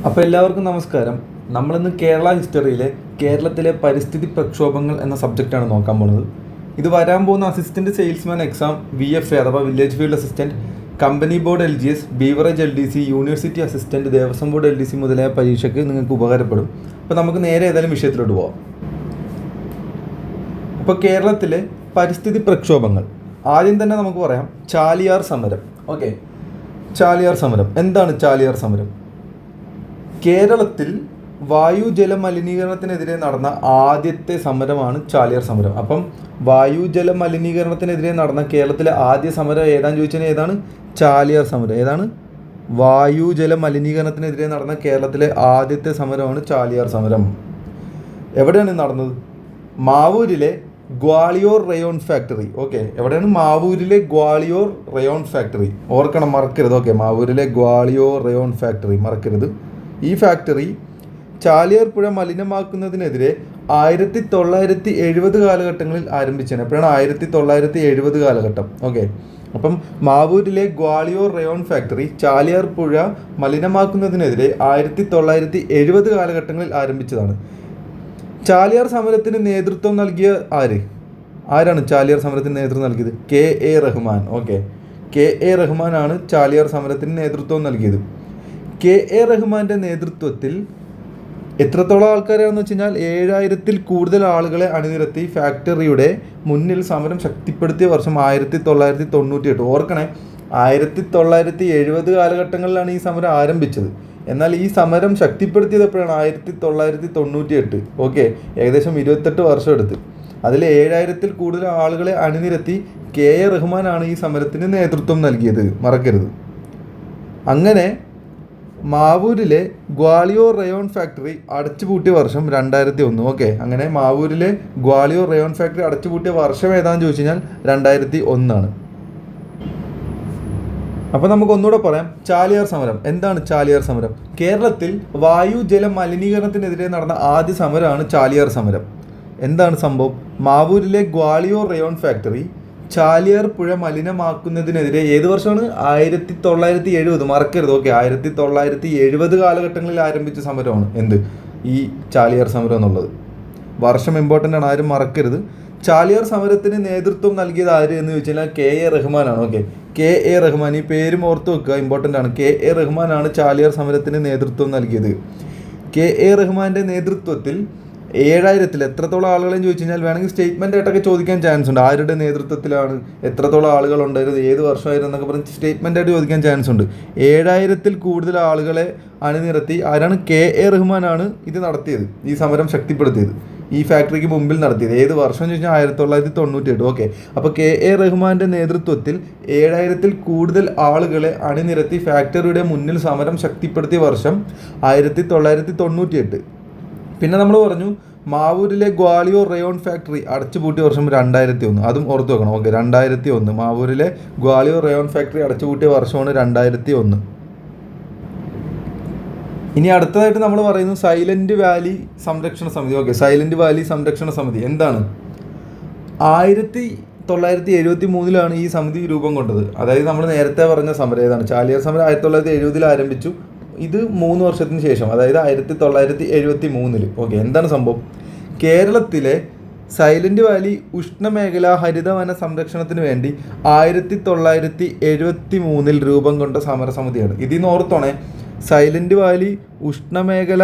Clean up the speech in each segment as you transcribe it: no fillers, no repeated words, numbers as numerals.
അപ്പോൾ എല്ലാവർക്കും നമസ്കാരം. നമ്മളിന്ന് കേരള ഹിസ്റ്ററിയിലെ കേരളത്തിലെ പരിസ്ഥിതി പ്രക്ഷോഭങ്ങൾ എന്ന സബ്ജക്റ്റാണ് നോക്കാൻ പോകുന്നത്. ഇത് വരാൻ പോകുന്ന അസിസ്റ്റൻറ്റ് സെയിൽസ്മാൻ എക്സാം VFA അഥവാ village field assistant, company board LGS, beverage LDC, university assistant, Devaswom board LDC മുതലായ പരീക്ഷയ്ക്ക് നിങ്ങൾക്ക് ഉപകാരപ്പെടും. അപ്പോൾ നമുക്ക് നേരെ ഏതായാലും വിഷയത്തിലോട്ട് പോകാം. അപ്പോൾ കേരളത്തിലെ പരിസ്ഥിതി പ്രക്ഷോഭങ്ങൾ ആദ്യം തന്നെ നമുക്ക് പറയാം ചാലിയാർ സമരം. ഓക്കെ, ചാലിയാർ സമരം എന്താണ്? ചാലിയാർ സമരം കേരളത്തിൽ വായു ജല മലിനീകരണത്തിനെതിരെ നടന്ന ആദ്യത്തെ സമരമാണ് ചാലിയാർ സമരം. അപ്പം വായു ജല മലിനീകരണത്തിനെതിരെ നടന്ന കേരളത്തിലെ ആദ്യ സമരം ഏതാന്ന് ചോദിച്ചാൽ ഏതാണ്? ചാലിയാർ സമരം. ഏതാണ്? വായു ജല മലിനീകരണത്തിനെതിരെ നടന്ന കേരളത്തിലെ ആദ്യത്തെ സമരമാണ് ചാലിയാർ സമരം. എവിടെയാണ് നടന്നത്? മാവൂരിലെ ഗ്വാളിയോർ റയോൺ ഫാക്ടറി. ഓക്കെ, എവിടെയാണ്? മാവൂരിലെ ഗ്വാളിയോർ റയോൺ ഫാക്ടറി. ഓർക്കണം, മറക്കരുത്. ഓക്കെ, മാവൂരിലെ ഗ്വാളിയോർ റയോൺ ഫാക്ടറി മറക്കരുത്. ഈ ഫാക്ടറി ചാലിയാർ പുഴ മലിനമാക്കുന്നതിനെതിരെ 1970 കാലഘട്ടങ്ങളിൽ ആരംഭിച്ചത്. എപ്പോഴാണ്? 1970 കാലഘട്ടം. ഓക്കെ, അപ്പം മാവൂരിലെ ഗ്വാളിയോർ റയോൺ ഫാക്ടറി ചാലിയാർ പുഴ മലിനമാക്കുന്നതിനെതിരെ 1970 കാലഘട്ടങ്ങളിൽ ആരംഭിച്ചതാണ്. ചാലിയാർ സമരത്തിന് നേതൃത്വം നൽകിയ ആരാണ് ചാലിയാർ സമരത്തിന് നേതൃത്വം നൽകിയത്? KA റഹ്മാൻ. ഓക്കെ, KA റഹ്മാനാണ് ചാലിയാർ സമരത്തിന് നേതൃത്വം നൽകിയത്. KA റഹ്മാൻ്റെ നേതൃത്വത്തിൽ എത്രത്തോളം ആൾക്കാരാണെന്ന് വെച്ച് കഴിഞ്ഞാൽ 7000-ൽ കൂടുതൽ ആളുകളെ അണിനിരത്തി ഫാക്ടറിയുടെ മുന്നിൽ സമരം ശക്തിപ്പെടുത്തിയ വർഷം 1998. ഓർക്കണേ, 1970 കാലഘട്ടങ്ങളിലാണ് ഈ സമരം ആരംഭിച്ചത്. എന്നാൽ ഈ സമരം ശക്തിപ്പെടുത്തിയത് എപ്പോഴാണ്? 1998. ഓക്കെ, ഏകദേശം 28 വർഷം എടുത്ത്. അതിൽ 7000-ൽ കൂടുതൽ ആളുകളെ അണിനിരത്തി KA റഹ്മാനാണ് ഈ സമരത്തിന് നേതൃത്വം നൽകിയത്, മറക്കരുത്. അങ്ങനെ മാവൂരിലെ ഗ്വാളിയോർ റയോൺ ഫാക്ടറി അടച്ചുപൂട്ടിയ വർഷം 2001. ഓക്കെ, അങ്ങനെ മാവൂരിലെ ഗ്വാളിയോർ റയോൺ ഫാക്ടറി അടച്ചുപൂട്ടിയ വർഷം ഏതാണെന്ന് ചോദിച്ചു കഴിഞ്ഞാൽ 2001. അപ്പോൾ നമുക്ക് ഒന്നുകൂടെ പറയാം, ചാലിയാർ സമരം എന്താണ്? ചാലിയാർ സമരം കേരളത്തിൽ വായു ജല മലിനീകരണത്തിനെതിരെ നടന്ന ആദ്യ സമരമാണ് ചാലിയാർ സമരം. എന്താണ് സംഭവം? മാവൂരിലെ ഗ്വാളിയോർ റയോൺ ഫാക്ടറി ചാലിയാർ പുഴ മലിനമാക്കുന്നതിനെതിരെ ഏത് വർഷമാണ്? 1970. മറക്കരുത്. ഓക്കെ, 1970 കാലഘട്ടങ്ങളിൽ ആരംഭിച്ച സമരമാണ് എന്ത്? ഈ ചാലിയാർ സമരം എന്നുള്ളത്. വർഷം ഇമ്പോർട്ടൻ്റ് ആണ്, ആരും മറക്കരുത്. ചാലിയാർ സമരത്തിന് നേതൃത്വം നൽകിയത് ആര് എന്ന് ചോദിച്ചാൽ KA റഹ്മാനാണ്. ഓക്കെ, KA റഹ്മാൻ, ഈ പേരും ഓർത്ത് വെക്കുക, ഇമ്പോർട്ടൻ്റ് ആണ്. KA റഹ്മാനാണ് ചാലിയാർ സമരത്തിന് നേതൃത്വം നൽകിയത്. KA റഹ്മാൻ്റെ നേതൃത്വത്തിൽ 7000-ൽ എത്രത്തോളം ആളുകളെന്ന് ചോദിച്ചു കഴിഞ്ഞാൽ വേണമെങ്കിൽ സ്റ്റേറ്റ്മെൻ്റ് ആയിട്ടൊക്കെ ചോദിക്കാൻ ചാൻസ് ഉണ്ട്. ആരുടെ നേതൃത്വത്തിലാണ്, എത്രത്തോളം ആളുകളുണ്ടായിരുന്നു, ഏത് വർഷമായിരുന്നു എന്നൊക്കെ പറഞ്ഞ് സ്റ്റേറ്റ്മെൻ്റ് ആയിട്ട് ചോദിക്കാൻ ചാൻസ് ഉണ്ട്. 7000-ൽ കൂടുതൽ ആളുകളെ അണിനിരത്തി ആരാണ്? KA റഹ്മാനാണ് ഇത് നടത്തിയത്, ഈ സമരം ശക്തിപ്പെടുത്തിയത്, ഈ ഫാക്ടറിക്ക് മുമ്പിൽ നടത്തിയത്. ഏത് വർഷം എന്ന് ചോദിച്ചാൽ 1998. ഓക്കെ, അപ്പോൾ KA റഹ്മാൻ്റെ നേതൃത്വത്തിൽ 7000-ൽ കൂടുതൽ ആളുകളെ അണിനിരത്തി ഫാക്ടറിയുടെ മുന്നിൽ സമരം ശക്തിപ്പെടുത്തിയ വർഷം 1998. പിന്നെ നമ്മൾ പറഞ്ഞു മാവൂരിലെ ഗ്വാളിയോർ റയോൺ ഫാക്ടറി അടച്ചുപൂട്ടിയ വർഷം 2001. അതും ഓർത്ത് വെക്കണം. ഓക്കെ, 2001 മാവൂരിലെ ഗ്വാളിയോർ റയോൺ ഫാക്ടറി അടച്ചുപൂട്ടിയ വർഷമാണ് 2001. ഇനി അടുത്തതായിട്ട് നമ്മൾ പറയുന്നത് സൈലന്റ് വാലി സംരക്ഷണ സമിതി. ഓക്കെ, സൈലന്റ് വാലി സംരക്ഷണ സമിതി എന്താണ്? 1973 ഈ സമിതി രൂപം കൊണ്ടത്. അതായത് നമ്മൾ നേരത്തെ പറഞ്ഞ സമരം ഏതാണ്? ചാലിയാർ സമരം 1970 ആരംഭിച്ചു. ഇത് 3 വർഷത്തിന് ശേഷം, അതായത് 1973. ഓക്കെ, എന്താണ് സംഭവം? കേരളത്തിലെ സൈലന്റ് വാലി ഉഷ്ണമേഖല ഹരിതവന സംരക്ഷണത്തിന് വേണ്ടി 1973 രൂപം കൊണ്ട സമരസമിതിയാണ്. ഇതിന്ന് ഓർത്തോണേ, സൈലന്റ് വാലി ഉഷ്ണമേഖല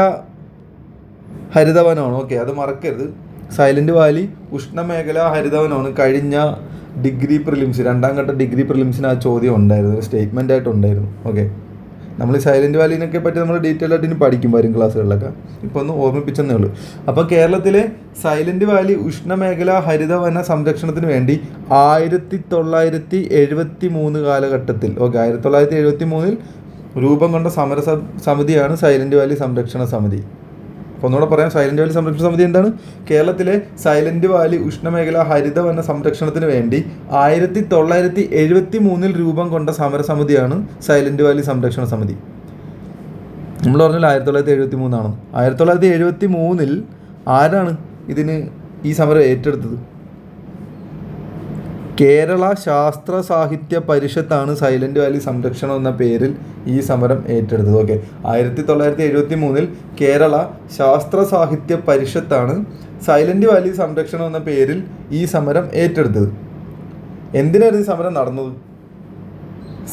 ഹരിതവനമാണ്. ഓക്കെ, അത് മറക്കരുത്. സൈലന്റ് വാലി ഉഷ്ണമേഖല ഹരിതവനമാണ്. കഴിഞ്ഞ ഡിഗ്രി പ്രിലിംസ്, 2ാം ഘട്ട ഡിഗ്രി പ്രിലിംസിന് ആ ചോദ്യം ഉണ്ടായിരുന്നു, സ്റ്റേറ്റ്മെൻ്റ് ആയിട്ടുണ്ടായിരുന്നു. ഓക്കെ, നമ്മൾ ഈ സൈലന്റ് വാലിനൊക്കെ പറ്റി നമ്മൾ ഡീറ്റെയിൽ ആയിട്ട് ഇനി പഠിക്കും വരും ക്ലാസ്സുകളിലൊക്കെ. ഇപ്പോൾ ഒന്ന് ഓർമ്മിപ്പിച്ചെന്നേ ഉള്ളൂ. അപ്പോൾ കേരളത്തിലെ സൈലന്റ് വാലി ഉഷ്ണമേഖല ഹരിതവന സംരക്ഷണത്തിന് വേണ്ടി 1973 കാലഘട്ടത്തിൽ, ഓക്കെ, 1973 രൂപം കൊണ്ട സമിതിയാണ് സൈലന്റ് വാലി സംരക്ഷണ സമിതി. അപ്പോൾ ഒന്നുകൂടെ പറയാം, സൈലന്റ് വാലി സംരക്ഷണ സമിതി എന്താണ്? കേരളത്തിലെ സൈലന്റ് വാലി ഉഷ്ണമേഖല ഹരിതവന സംരക്ഷണത്തിന് വേണ്ടി 1973 രൂപം കൊണ്ട സമരസമിതിയാണ് സൈലന്റ് വാലി സംരക്ഷണ സമിതി. നമ്മൾ പറഞ്ഞാൽ 1973 1973 ആരാണ് ഈ സമരം ഏറ്റെടുത്തത്? കേരള ശാസ്ത്ര സാഹിത്യ പരിഷത്താണ് സൈലന്റ് വാലി സംരക്ഷണം എന്ന പേരിൽ ഈ സമരം ഏറ്റെടുത്തത്. ഓക്കെ, 1973 കേരള ശാസ്ത്ര സാഹിത്യ പരിഷത്താണ് സൈലന്റ് വാലി സംരക്ഷണം എന്ന പേരിൽ ഈ സമരം ഏറ്റെടുത്തത്. എന്തിനായിരുന്നു ഈ സമരം നടന്നത്?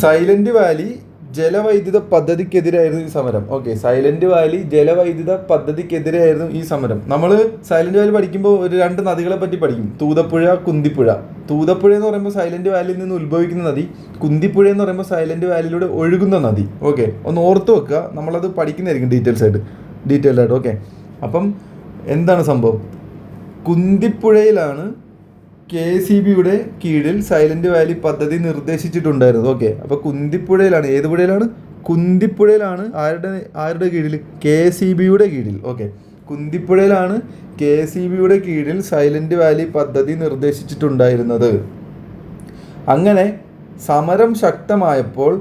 സൈലന്റ് വാലി ജലവൈദ്യുത പദ്ധതിക്കെതിരായിരുന്നു ഈ സമരം. ഓക്കെ, സൈലന്റ് വാലി ജലവൈദ്യുത പദ്ധതിക്കെതിരായിരുന്നു ഈ സമരം. നമ്മൾ സൈലന്റ് വാലി പഠിക്കുമ്പോൾ ഒരു 2 നദികളെ പറ്റി പഠിക്കും, തൂതപ്പുഴ, കുന്തിപ്പുഴ. തൂതപ്പുഴ എന്ന് പറയുമ്പോൾ സൈലന്റ് വാലിയിൽ നിന്ന് ഉത്ഭവിക്കുന്ന നദി, കുന്തിപ്പുഴ എന്ന് പറയുമ്പോൾ സൈലന്റ് വാലിയിലൂടെ ഒഴുകുന്ന നദി. ഓക്കെ, ഒന്ന് ഓർത്ത് വെക്കുക, നമ്മളത് പഠിക്കുന്നതായിരിക്കും ഡീറ്റെയിൽഡ് ആയിട്ട്. ഓക്കെ, അപ്പം എന്താണ് സംഭവം? കുന്തിപ്പുഴയിലാണ് KCBയുടെ കീഴിൽ സൈലന്റ് വാലി പദ്ധതി നിർദ്ദേശിച്ചിട്ടുണ്ടായിരുന്നത്. ഓക്കെ, അപ്പോൾ കുന്തിപ്പുഴയിലാണ്, ഏത് പുഴയിലാണ്? കുന്തിപ്പുഴയിലാണ്. ആരുടെ കീഴിൽ? KCBയുടെ കീഴിൽ. ഓക്കെ, കുന്തിപ്പുഴയിലാണ് KCBയുടെ കീഴിൽ സൈലന്റ് വാലി പദ്ധതി നിർദ്ദേശിച്ചിട്ടുണ്ടായിരുന്നത്. അങ്ങനെ സമരം ശക്തമായപ്പോൾ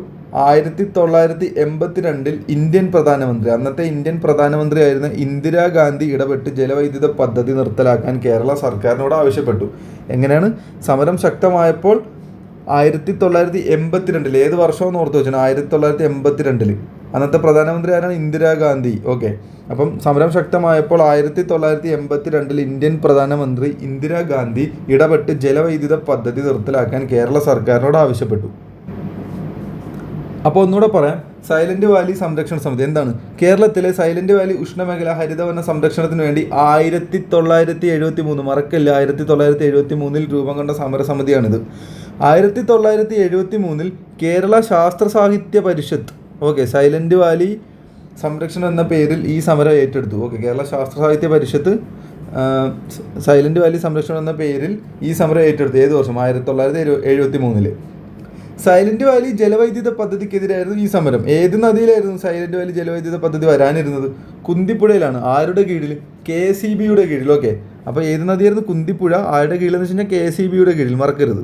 1982 ഇന്ത്യൻ പ്രധാനമന്ത്രി, അന്നത്തെ ഇന്ത്യൻ പ്രധാനമന്ത്രിയായിരുന്ന ഇന്ദിരാഗാന്ധി ഇടപെട്ട് ജലവൈദ്യുത പദ്ധതി നിർത്തലാക്കാൻ കേരള സർക്കാരിനോട് ആവശ്യപ്പെട്ടു. എങ്ങനെയാണ്? സമരം ശക്തമായപ്പോൾ 1982, ഏത് വർഷമെന്ന് ഓർത്ത് വെച്ചാൽ 1982. അന്നത്തെ പ്രധാനമന്ത്രി ആരാണ്? ഇന്ദിരാഗാന്ധി. ഓക്കെ, അപ്പം സമരം ശക്തമായപ്പോൾ 1982 ഇന്ത്യൻ പ്രധാനമന്ത്രി ഇന്ദിരാഗാന്ധി ഇടപെട്ട് ജലവൈദ്യുത പദ്ധതി നിർത്തലാക്കാൻ കേരള സർക്കാരിനോട് ആവശ്യപ്പെട്ടു. അപ്പോൾ ഒന്നുകൂടെ പറയാം, സൈലന്റ് വാലി സംരക്ഷണ സമിതി എന്താണ്? കേരളത്തിലെ സൈലന്റ് വാലി ഉഷ്ണമേഖല ഹരിതവന സംരക്ഷണത്തിന് വേണ്ടി 1973, മറക്കല്ല, 1973 രൂപം കൊണ്ട സമരസമിതിയാണിത്. 1973 കേരള ശാസ്ത്ര സാഹിത്യ പരിഷത്ത്, ഓക്കെ, സൈലന്റ് വാലി സംരക്ഷണം എന്ന പേരിൽ ഈ സമരം ഏറ്റെടുത്തു. ഓക്കെ, കേരള ശാസ്ത്ര സാഹിത്യ പരിഷത്ത് സൈലന്റ് വാലി സംരക്ഷണം എന്ന പേരിൽ ഈ സമരം ഏറ്റെടുത്തു. ഏത് വർഷം? 1973. സൈലന്റ് വാലി ജലവൈദ്യുത പദ്ധതിക്കെതിരായിരുന്നു ഈ സമരം. ഏത് നദിയിലായിരുന്നു സൈലന്റ് വാലി ജലവൈദ്യുത പദ്ധതി വരാനിരുന്നത്? കുന്തിപ്പുഴയിലാണ്. ആരുടെ കീഴിൽ? KCBയുടെ കീഴിൽ. ഓക്കെ, അപ്പോൾ ഏത് നദിയായിരുന്നു? കുന്തിപ്പുഴ. ആരുടെ കീഴിലെന്ന് വെച്ച് കഴിഞ്ഞാൽ KCBയുടെ കീഴിൽ, മറക്കരുത്.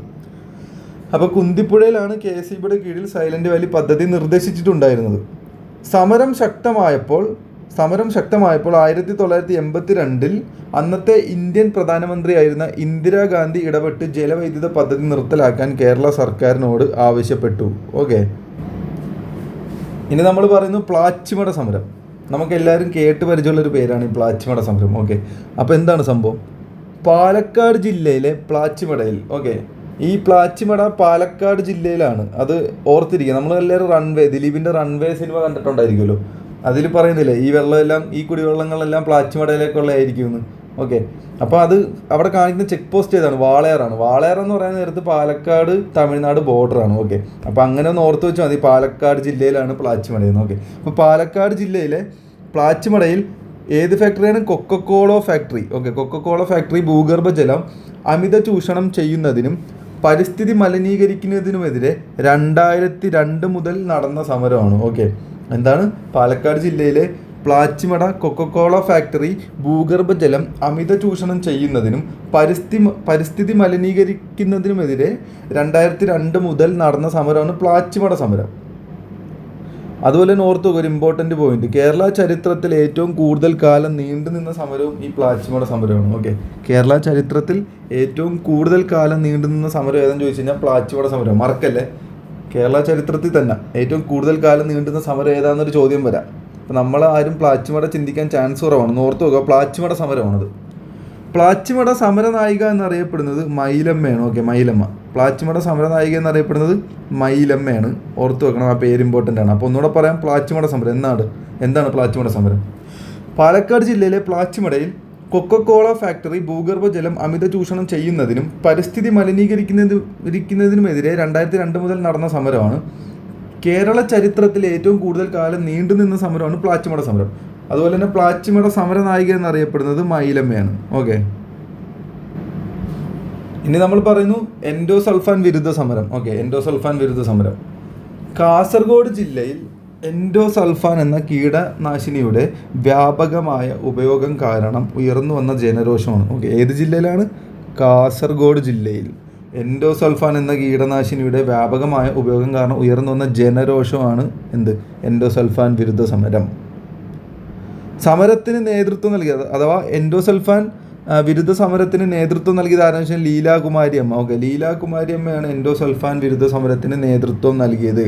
അപ്പോൾ കുന്തിപ്പുഴയിലാണ് KCBയുടെ കീഴിൽ സൈലന്റ് വാലി പദ്ധതി നിർദ്ദേശിച്ചിട്ടുണ്ടായിരുന്നത്. സമരം ശക്തമായപ്പോൾ 1982 അന്നത്തെ ഇന്ത്യൻ പ്രധാനമന്ത്രിയായിരുന്ന ഇന്ദിരാഗാന്ധി ഇടപെട്ട് ജലവൈദ്യുത പദ്ധതി നിർത്തലാക്കാൻ കേരള സർക്കാരിനോട് ആവശ്യപ്പെട്ടു. ഓക്കെ, ഇനി നമ്മൾ പറയുന്നു പ്ലാച്ചിമട സമരം. നമുക്കെല്ലാവരും കേട്ട് പരിചയമുള്ളൊരു പേരാണ് ഈ പ്ലാച്ചിമട സമരം. ഓക്കെ, അപ്പോൾ എന്താണ് സംഭവം? പാലക്കാട് ജില്ലയിലെ പ്ലാച്ചിമടയിൽ, ഓക്കെ, ഈ പ്ലാച്ചിമട പാലക്കാട് ജില്ലയിലാണ്. അത് ഓർത്തിരിക്കുക. നമ്മളെല്ലാവരും ദിലീപിൻ്റെ റൺവേ സിനിമ കണ്ടിട്ടുണ്ടായിരിക്കുമല്ലോ. അതിൽ പറയുന്നില്ലേ ഈ വെള്ളമെല്ലാം, ഈ കുടിവെള്ളങ്ങളെല്ലാം പ്ലാച്ചിമടയിലേക്കുള്ളതായിരിക്കുമെന്ന്. ഓക്കെ, അപ്പോൾ അത് അവിടെ കാണിക്കുന്ന ചെക്ക് പോസ്റ്റ് ഏതാണ്? വാളയാറാണ്. വാളയാർ എന്ന് പറയുന്ന നേരത്ത് പാലക്കാട് തമിഴ്നാട് ബോർഡറാണ്. ഓക്കെ, അപ്പോൾ അങ്ങനെ ഒന്ന് ഓർത്ത് വെച്ചാൽ മതി, പാലക്കാട് ജില്ലയിലാണ് പ്ലാച്ചിമടയെന്ന്. ഓക്കെ, അപ്പോൾ പാലക്കാട് ജില്ലയിലെ പ്ലാച്ചിമടയിൽ ഏത് ഫാക്ടറിയാണ്? Coca Cola factory. Okay, Coca Cola factory ഭൂഗർഭജലം അമിത ചൂഷണം ചെയ്യുന്നതിനും പരിസ്ഥിതി മലിനീകരിക്കുന്നതിനുമെതിരെ 2002 മുതൽ നടന്ന സമരമാണ്. ഓക്കെ, എന്താണ്? പാലക്കാട് ജില്ലയിലെ പ്ലാച്ചിമട കൊക്കക്കോള ഫാക്ടറി ഭൂഗർഭജലം അമിത ചൂഷണം ചെയ്യുന്നതിനും പരിസ്ഥിതി മലിനീകരിക്കുന്നതിനുമെതിരെ 2002 മുതൽ നടന്ന സമരമാണ് പ്ലാച്ചിമട സമരം. അതുപോലെ തന്നെ ഓർത്ത് ഒരു ഇമ്പോർട്ടൻ്റ് പോയിന്റ്, കേരള ചരിത്രത്തിൽ ഏറ്റവും കൂടുതൽ കാലം നീണ്ടു നിന്ന സമരവും ഈ പ്ലാച്ചിമട സമരമാണ്. ഓക്കെ, കേരള ചരിത്രത്തിൽ ഏറ്റവും കൂടുതൽ കാലം നീണ്ടു നിന്ന സമരം ഏതെന്ന് ചോദിച്ചു കഴിഞ്ഞാൽ പ്ലാച്ചിമട സമരം. മറക്കല്ലേ, കേരള ചരിത്രത്തിൽ തന്നെ ഏറ്റവും കൂടുതൽ കാലം നീണ്ടുന്ന സമരം ഏതാണെന്നൊരു ചോദ്യം വരാം. അപ്പോൾ നമ്മൾ ആരും പ്ലാച്ചിമട ചിന്തിക്കാൻ ചാൻസ് കുറവാണ്. ഓർത്ത് നോക്കുക, പ്ലാച്ചിമട സമരമാണത്. പ്ലാച്ചിമട സമരനായിക എന്നറിയപ്പെടുന്നത് മൈലമ്മയാണ്. ഓക്കെ, മൈലമ്മ. പ്ലാച്ചിമട സമരനായിക എന്നറിയപ്പെടുന്നത് മൈലമ്മയാണ്. ഓർത്ത് വെക്കണം, ആ പേര് ഇമ്പോർട്ടൻ്റ് ആണ്. അപ്പോൾ ഒന്നുകൂടെ പറയാം, പ്ലാച്ചിമട സമരം എന്താണ് പ്ലാച്ചിമട സമരം? പാലക്കാട് ജില്ലയിലെ പ്ലാച്ചിമടയിൽ കൊക്കക്കോള ഫാക്ടറി ഭൂഗർഭജലം അമിത ചൂഷണം ചെയ്യുന്നതിനും പരിസ്ഥിതി മലിനീകരിക്കുന്നതിനുമെതിരെ 2002 മുതൽ നടന്ന സമരമാണ്. കേരള ചരിത്രത്തിൽ ഏറ്റവും കൂടുതൽ കാലം നീണ്ടുനിന്ന സമരമാണ് പ്ലാച്ചിമട സമരം. അതുപോലെ തന്നെ പ്ലാച്ചിമട സമരനായിക എന്നറിയപ്പെടുന്നത് മൈലമ്മയാണ്. ഓക്കെ, ഇനി നമ്മൾ പറയുന്നു എൻഡോസൾഫാൻ വിരുദ്ധ സമരം. ഓക്കെ, എൻഡോസൾഫാൻ വിരുദ്ധ സമരം. കാസർഗോഡ് ജില്ലയിൽ എൻഡോസൾഫാൻ എന്ന കീടനാശിനിയുടെ വ്യാപകമായ ഉപയോഗം കാരണം ഉയർന്നു വന്ന ജനരോഷമാണ്. ഓക്കെ, ഏത് ജില്ലയിലാണ്? കാസർഗോഡ് ജില്ലയിൽ എൻഡോസൾഫാൻ എന്ന കീടനാശിനിയുടെ വ്യാപകമായ ഉപയോഗം കാരണം ഉയർന്നു വന്ന ജനരോഷമാണ് എൻഡോസൾഫാൻ വിരുദ്ധ സമരം. സമരത്തിന് നേതൃത്വം നൽകിയത്, അഥവാ എൻഡോസൾഫാൻ വിരുദ്ധ സമരത്തിന് നേതൃത്വം നൽകിയത് ആരാണെന്ന് വെച്ചാൽ ലീലാകുമാരി അമ്മ. ഓക്കെ, ലീലാകുമാരി അമ്മയാണ് എൻഡോസൾഫാൻ വിരുദ്ധ സമരത്തിന് നേതൃത്വം നൽകിയത്.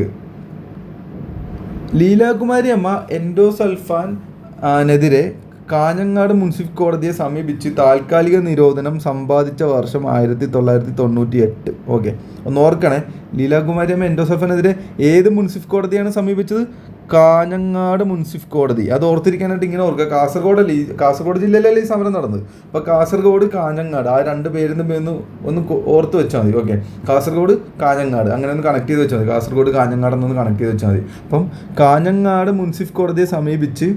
ലീലാകുമാരി അമ്മ എൻഡോസൾഫാനെതിരെ കാഞ്ഞങ്ങാട് മുൻസിഫ് കോടതിയെ സമീപിച്ച് താൽക്കാലിക നിരോധനം സമ്പാദിച്ച വർഷം 1998. ഓക്കെ, ഒന്ന് ഓർക്കണേ, ലീലാകുമാരി അമ്മ എൻഡോസൾഫാനെതിരെ ഏത് മുൻസിഫ് കോടതിയാണ് സമീപിച്ചത്? കാഞ്ഞങ്ങാട് മുൻസിഫ് കോടതി. അത് ഓർത്തിരിക്കാനായിട്ട് ഇങ്ങനെ ഓർക്കുക. കാസർഗോഡ് ജില്ലയിലല്ലേ ഈ സമരം നടന്നത്. അപ്പോൾ കാസർഗോഡ്, കാഞ്ഞങ്ങാട്, ആ രണ്ട് പേരിന്ന് ഒന്ന് ഓർത്ത് വെച്ചാൽ മതി. ഓക്കെ, കാസർഗോഡ്, കാഞ്ഞങ്ങാട്, അങ്ങനെ ഒന്ന് കണക്ട് ചെയ്ത് വെച്ചാൽ മതി. കാസർഗോഡ്, കാഞ്ഞങ്ങാട് എന്നൊന്ന് കണക്ട് ചെയ്ത് വെച്ചാൽ മതി. അപ്പം കാഞ്ഞങ്ങാട് മുൻസിഫ് കോടതിയെ സമീപിച്ച്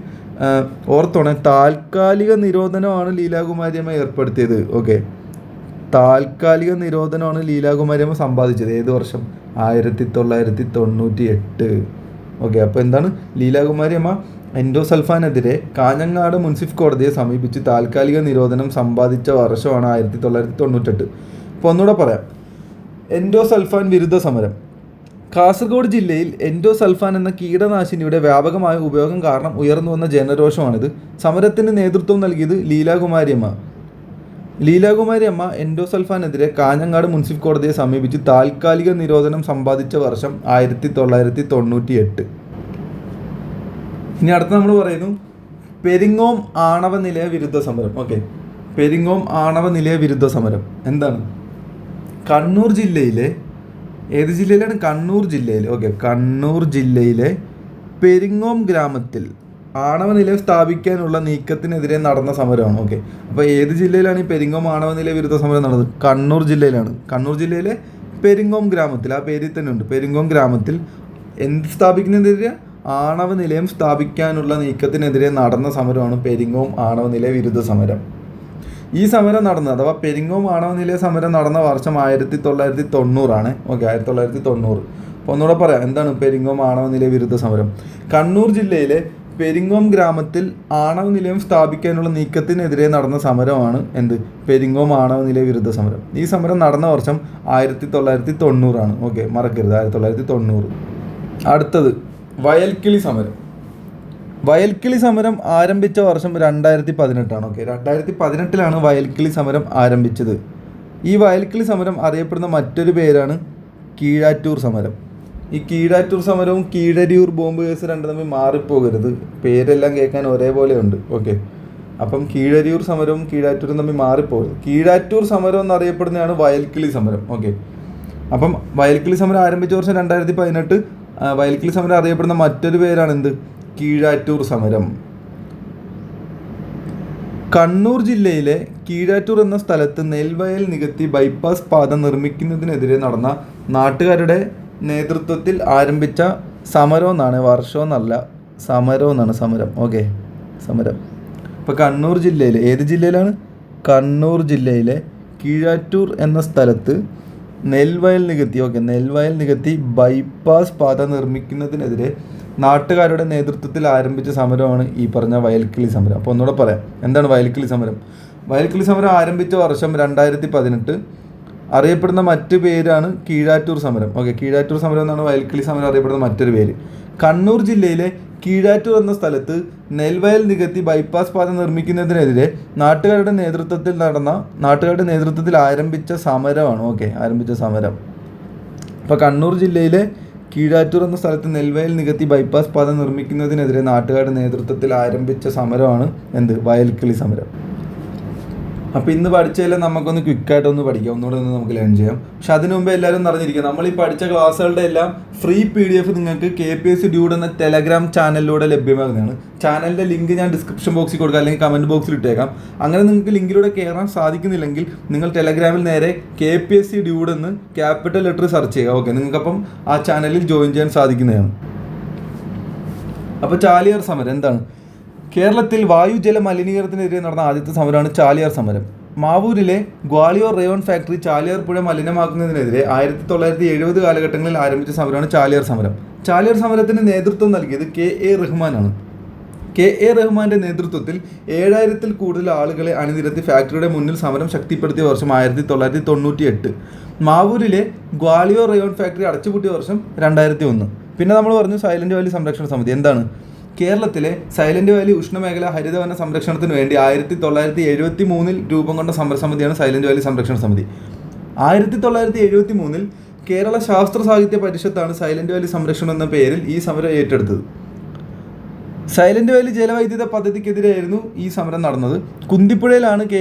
ഓർത്തോണേ, താൽക്കാലിക നിരോധനമാണ് ലീലാകുമാരി അമ്മ ഏർപ്പെടുത്തിയത്. ഓക്കെ, താൽക്കാലിക നിരോധനമാണ് ലീലാകുമാരി അമ്മ സമ്പാദിച്ചത്. ഏത് വർഷം? 1998. ഓക്കെ, അപ്പോൾ എന്താണ്? ലീലാകുമാരി അമ്മ എൻഡോസൾഫാനെതിരെ കാഞ്ഞങ്ങാട് മുൻസിഫ് കോടതിയെ സമീപിച്ച് താൽക്കാലിക നിരോധനം സമ്പാദിച്ച വർഷമാണ് 1998. അപ്പോൾ ഒന്നുകൂടെ പറയാം. എൻഡോസൾഫാൻ വിരുദ്ധ സമരം. കാസർഗോഡ് ജില്ലയിൽ എൻഡോസൾഫാൻ എന്ന കീടനാശിനിയുടെ വ്യാപകമായ ഉപയോഗം കാരണം ഉയർന്നു വന്ന ജനരോഷമാണിത്. സമരത്തിന് നേതൃത്വം നൽകിയത് ലീലാകുമാരി അമ്മ. ലീലാകുമാരി അമ്മ എൻഡോസൾഫാനെതിരെ കാഞ്ഞങ്ങാട് മുൻസിഫ് കോടതിയെ സമീപിച്ച് താൽക്കാലിക നിരോധനം സമ്പാദിച്ച വർഷം 1998. ഇനി അടുത്ത് നമ്മൾ പറയുന്നു പെരിങ്ങോം ആണവ നിലയ വിരുദ്ധ സമരം. ഓക്കെ, പെരിങ്ങോം ആണവ നിലയ വിരുദ്ധ സമരം എന്താണ്? കണ്ണൂർ ജില്ലയിലെ ഏത് ജില്ലയിലാണ്? കണ്ണൂർ ജില്ലയിൽ. ഓക്കെ, കണ്ണൂർ ജില്ലയിലെ പെരിങ്ങോം ഗ്രാമത്തിൽ ആണവ നിലയം സ്ഥാപിക്കാനുള്ള നീക്കത്തിനെതിരെ നടന്ന സമരമാണ്. ഓക്കെ, അപ്പോൾ ഏത് ജില്ലയിലാണ് ഈ പെരിങ്ങോം ആണവ നിലയ വിരുദ്ധ സമരം നടന്നത്? കണ്ണൂർ ജില്ലയിലാണ്. കണ്ണൂർ ജില്ലയിലെ പെരിങ്ങോം ഗ്രാമത്തിൽ, ആ പേരിൽ തന്നെ ഉണ്ട്, പെരിങ്ങോം ഗ്രാമത്തിൽ എന്ത് സ്ഥാപിക്കുന്നതിനെതിരെ? ആണവ നിലയം സ്ഥാപിക്കാനുള്ള നീക്കത്തിനെതിരെ നടന്ന സമരമാണ് പെരിങ്ങോം ആണവ നിലയ വിരുദ്ധ സമരം. ഈ സമരം നടന്നത്, അഥവാ പെരിങ്ങോം ആണവ നിലയ സമരം നടന്ന വർഷം 1990. ഓക്കെ, 1990. അപ്പോൾ ഒന്നുകൂടെ പറയാം, എന്താണ് പെരിങ്ങോം ആണവ നിലയ വിരുദ്ധ സമരം? കണ്ണൂർ ജില്ലയിലെ പെരിങ്ങോം ഗ്രാമത്തിൽ ആണവ നിലയം സ്ഥാപിക്കാനുള്ള നീക്കത്തിനെതിരെ നടന്ന സമരമാണ് എന്ത്? പെരിങ്ങോം ആണവ നിലയ വിരുദ്ധ സമരം. ഈ സമരം നടന്ന വർഷം 1990. ഓക്കെ, മറക്കരുത്, 1990. അടുത്തത് വയൽക്കിളി സമരം. വയൽക്കിളി സമരം ആരംഭിച്ച വർഷം 2018. ഓക്കെ, 2018 വയൽക്കിളി സമരം ആരംഭിച്ചത്. ഈ വയൽക്കിളി സമരം അറിയപ്പെടുന്ന മറ്റൊരു പേരാണ് കീഴാറ്റൂർ സമരം. ഈ കീഴാറ്റൂർ സമരവും കീഴരിയൂർ ബോംബ് കേസ് രണ്ടും തമ്മിൽ മാറിപ്പോകരുത്, പേരെല്ലാം കേൾക്കാൻ ഒരേപോലെ ഉണ്ട്. ഓക്കെ, അപ്പം കീഴരിയൂർ സമരവും കീഴാറ്റൂരും തമ്മിൽ മാറിപ്പോകരുത്. കീഴാറ്റൂർ സമരം എന്നറിയപ്പെടുന്നതാണ് വയൽക്കിളി സമരം. ഓക്കെ, അപ്പം വയൽക്കിളി സമരം ആരംഭിച്ച വർഷം 2018. വയൽക്കിളി സമരം അറിയപ്പെടുന്ന മറ്റൊരു പേരാണ് എന്ത്? കീഴാറ്റൂർ സമരം. കണ്ണൂർ ജില്ലയിലെ കീഴാറ്റൂർ എന്ന സ്ഥലത്ത് നെൽവയൽ നികത്തി ബൈപ്പാസ് പാത നിർമ്മിക്കുന്നതിനെതിരെ നടന്ന നാട്ടുകാരുടെ നേതൃത്വത്തിൽ ആരംഭിച്ച സമരം എന്നാണ്, വർഷമെന്നല്ല, സമരം എന്നാണ്, സമരം. ഓക്കെ, സമരം. ഇപ്പോൾ കണ്ണൂർ ജില്ലയിൽ, ഏത് ജില്ലയിലാണ്? കണ്ണൂർ ജില്ലയിലെ കീഴാറ്റൂർ എന്ന സ്ഥലത്ത് നെൽവയൽ നികത്തി, ഓക്കെ, നെൽവയൽ നികത്തി ബൈപ്പാസ് പാത നിർമ്മിക്കുന്നതിനെതിരെ നാട്ടുകാരുടെ നേതൃത്വത്തിൽ ആരംഭിച്ച സമരമാണ് ഈ പറഞ്ഞ വയൽക്കിളി സമരം. അപ്പോൾ ഒന്നുകൂടെ പറയാം, എന്താണ് വയൽക്കിളി സമരം? വയൽക്കിളി സമരം ആരംഭിച്ച വർഷം 2018. അറിയപ്പെടുന്ന മറ്റു പേരാണ് കീഴാറ്റൂർ സമരം. ഓക്കെ, കീഴാറ്റൂർ സമരം എന്നാണ് വയൽക്കിളി സമരം അറിയപ്പെടുന്ന മറ്റൊരു പേര്. കണ്ണൂർ ജില്ലയിലെ കീഴാറ്റൂർ എന്ന സ്ഥലത്ത് നെൽവയൽ നികത്തി ബൈപ്പാസ് പാത നിർമ്മിക്കുന്നതിനെതിരെ നാട്ടുകാരുടെ നേതൃത്വത്തിൽ ആരംഭിച്ച സമരമാണ്. ഓക്കെ, ആരംഭിച്ച സമരം. അപ്പോൾ കണ്ണൂർ ജില്ലയിലെ കീഴാറ്റൂർ എന്ന സ്ഥലത്ത് നെൽവയൽ നികത്തി ബൈപ്പാസ് പാത നിർമ്മിക്കുന്നതിനെതിരെ നാട്ടുകാരുടെ നേതൃത്വത്തിൽ ആരംഭിച്ച സമരമാണ് എന്ത്? വയൽക്കിളി സമരം. അപ്പോൾ ഇന്ന് പഠിച്ചതെല്ലാം നമുക്കൊന്ന് ക്വിക്കായിട്ടൊന്ന് പഠിക്കാം, ഒന്നുകൂടെ ഒന്ന് നമുക്ക് ലേൺ ചെയ്യാം. പക്ഷെ അതിനു മുമ്പ് എല്ലാവരും അറിഞ്ഞിരിക്കുക, നമ്മൾ ഈ പഠിച്ച ക്ലാസ്സുകളുടെ എല്ലാം ഫ്രീ PDF നിങ്ങൾക്ക് KPSC ഡ്യൂഡ് എന്ന ടെലഗ്രാം ചാനലിലൂടെ ലഭ്യമാകുന്നതാണ്. ചാനലിൻ്റെ ലിങ്ക് ഞാൻ ഡിസ്ക്രിപ്ഷൻ ബോക്സിൽ കൊടുക്കാം, അല്ലെങ്കിൽ കമൻറ്റ് ബോക്സിൽ ഇട്ടേക്കാം. അങ്ങനെ നിങ്ങൾക്ക് ലിങ്കിലൂടെ കയറാൻ സാധിക്കുന്നില്ലെങ്കിൽ നിങ്ങൾ ടെലഗ്രാമിൽ നേരെ KPSC ഡ്യൂഡ് എന്ന് ക്യാപിറ്റൽ ലെറ്റർ സെർച്ച് ചെയ്യുക. ഓക്കെ, നിങ്ങൾക്കപ്പം ആ ചാനലിൽ ജോയിൻ ചെയ്യാൻ സാധിക്കുന്നതാണ്. അപ്പോൾ ചാലിയാർ സമരം എന്താണ്? കേരളത്തിൽ വായുജല മലിനീകരണത്തിനെതിരെ നടന്ന ആദ്യത്തെ സമരമാണ് ചാലിയാർ സമരം. മാവൂരിലെ ഗ്വാളിയോർ റയോൺ ഫാക്ടറി ചാലിയാർ പുഴ മലിനമാക്കുന്നതിനെതിരെ 1970 കാലഘട്ടങ്ങളിൽ ആരംഭിച്ച സമരമാണ് ചാലിയാർ സമരം. ചാലിയാർ സമരത്തിന് നേതൃത്വം നൽകിയത് KA റഹ്മാനാണ്. KA റഹ്മാന്റെ നേതൃത്വത്തിൽ 7000-ൽ കൂടുതൽ ആളുകളെ അണിനിരത്തി ഫാക്ടറിയുടെ മുന്നിൽ സമരം ശക്തിപ്പെടുത്തിയ വർഷം 1998. മാവൂരിലെ ഗ്വാളിയോർ റയോൺ ഫാക്ടറി അടച്ചുപൂട്ടിയ വർഷം 2001. പിന്നെ നമ്മൾ പറഞ്ഞു സൈലന്റ് വാലി സംരക്ഷണ സമിതി. എന്താണ്? കേരളത്തിലെ സൈലന്റ് വാലി ഉഷ്ണമേഖല ഹരിതവന സംരക്ഷണത്തിന് വേണ്ടി 1973 രൂപം കൊണ്ട സമരസമിതിയാണ് സൈലന്റ് വാലി സംരക്ഷണ സമിതി. 1973 കേരള ശാസ്ത്ര സാഹിത്യ പരിഷത്താണ് സൈലന്റ് വാലി സംരക്ഷണം എന്ന പേരിൽ ഈ സമരം ഏറ്റെടുത്തത്. സൈലന്റ് വാലി ജലവൈദ്യുത പദ്ധതിക്കെതിരെയായിരുന്നു ഈ സമരം നടന്നത്. കുന്തിപ്പുഴയിലാണ് കെ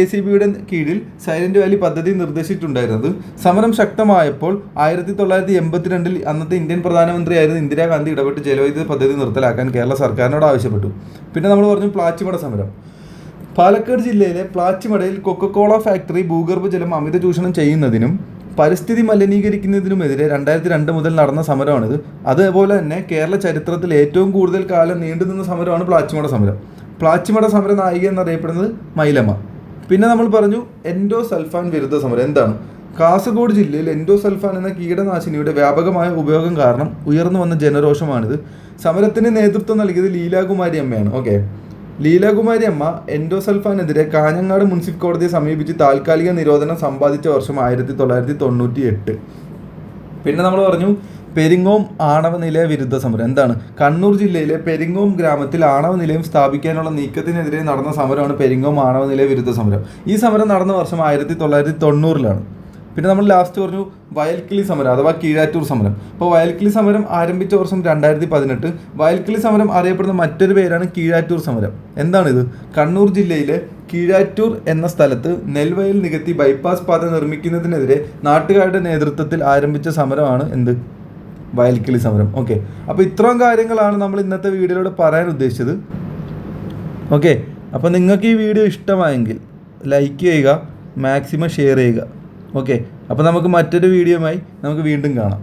എസ് ഇ ബിയുടെ കീഴിൽ സൈലന്റ് വാലി പദ്ധതി നിർദ്ദേശിച്ചിട്ടുണ്ടായിരുന്നത്. സമരം ശക്തമായപ്പോൾ 1982 അന്നത്തെ ഇന്ത്യൻ പ്രധാനമന്ത്രിയായിരുന്ന ഇന്ദിരാഗാന്ധി ഇടപെട്ട് ജലവൈദ്യുത പദ്ധതി നിർത്തലാക്കാൻ കേരള സർക്കാരിനോട് ആവശ്യപ്പെട്ടു. പിന്നെ നമ്മൾ പറഞ്ഞു പ്ലാച്ചിമട സമരം. പാലക്കാട് ജില്ലയിലെ പ്ലാച്ചിമടയിൽ കൊക്കക്കോള ഫാക്ടറി ഭൂഗർഭജലം അമിത ചൂഷണം ചെയ്യുന്നതിനും പരിസ്ഥിതി മലിനീകരിക്കുന്നതിനുമെതിരെ 2002 മുതൽ നടന്ന സമരമാണിത്. അതേപോലെ തന്നെ കേരള ചരിത്രത്തിൽ ഏറ്റവും കൂടുതൽ കാലം നീണ്ടുനിന്ന സമരമാണ് പ്ലാച്ചിമട സമരം. പ്ലാച്ചിമട സമര നായിക എന്നറിയപ്പെടുന്നത് മൈലമ്മ. പിന്നെ നമ്മൾ പറഞ്ഞു എൻഡോസൾഫാൻ വിരുദ്ധ സമരം. എന്താണ്? കാസർഗോഡ് ജില്ലയിൽ എൻഡോസൾഫാൻ എന്ന കീടനാശിനിയുടെ വ്യാപകമായ ഉപയോഗം കാരണം ഉയർന്നു വന്ന ജനരോഷമാണിത്. സമരത്തിന് നേതൃത്വം നൽകിയത് ലീലാകുമാരി അമ്മയാണ്. ഓക്കെ, ലീലാകുമാരി അമ്മ എൻഡോസൾഫാനെതിരെ കാഞ്ഞങ്ങാട് മുനിസിപ്പൽ കോടതിയെ സമീപിച്ച് താൽക്കാലിക നിരോധനം സമ്പാദിച്ച വർഷം 1998. പിന്നെ നമ്മൾ പറഞ്ഞു പെരിങ്ങോം ആണവ നിലയ വിരുദ്ധ സമരം. എന്താണ്? കണ്ണൂർ ജില്ലയിലെ പെരിങ്ങോം ഗ്രാമത്തിൽ ആണവ നിലയം സ്ഥാപിക്കാനുള്ള നീക്കത്തിനെതിരെ നടന്ന സമരമാണ് പെരിങ്ങോം ആണവ നിലയ വിരുദ്ധ സമരം. ഈ സമരം നടന്ന വർഷം 1990. പിന്നെ നമ്മൾ ലാസ്റ്റ് പറഞ്ഞു വയൽക്കിളി സമരം അഥവാ കീഴാറ്റൂർ സമരം. അപ്പോൾ വയൽക്കിളി സമരം ആരംഭിച്ച വർഷം 2018. വയൽക്കിളി സമരം അറിയപ്പെടുന്ന മറ്റൊരു പേരാണ് കീഴാറ്റൂർ സമരം. എന്താണിത്? കണ്ണൂർ ജില്ലയിലെ കീഴാറ്റൂർ എന്ന സ്ഥലത്ത് നെൽവയൽ നികത്തി ബൈപ്പാസ് പാത നിർമ്മിക്കുന്നതിനെതിരെ നാട്ടുകാരുടെ നേതൃത്വത്തിൽ ആരംഭിച്ച സമരമാണ് എന്ത്? വയൽക്കിളി സമരം. ഓക്കെ, അപ്പോൾ ഇത്രയും കാര്യങ്ങളാണ് നമ്മൾ ഇന്നത്തെ വീഡിയോയിലൂടെ പറയാൻ ഉദ്ദേശിച്ചത്. ഓക്കെ, അപ്പോൾ നിങ്ങൾക്ക് ഈ വീഡിയോ ഇഷ്ടമായെങ്കിൽ ലൈക്ക് ചെയ്യുക, മാക്സിമം ഷെയർ ചെയ്യുക. ഓക്കെ, അപ്പോൾ നമുക്ക് മറ്റൊരു വീഡിയോയുമായി നമുക്ക് വീണ്ടും കാണാം.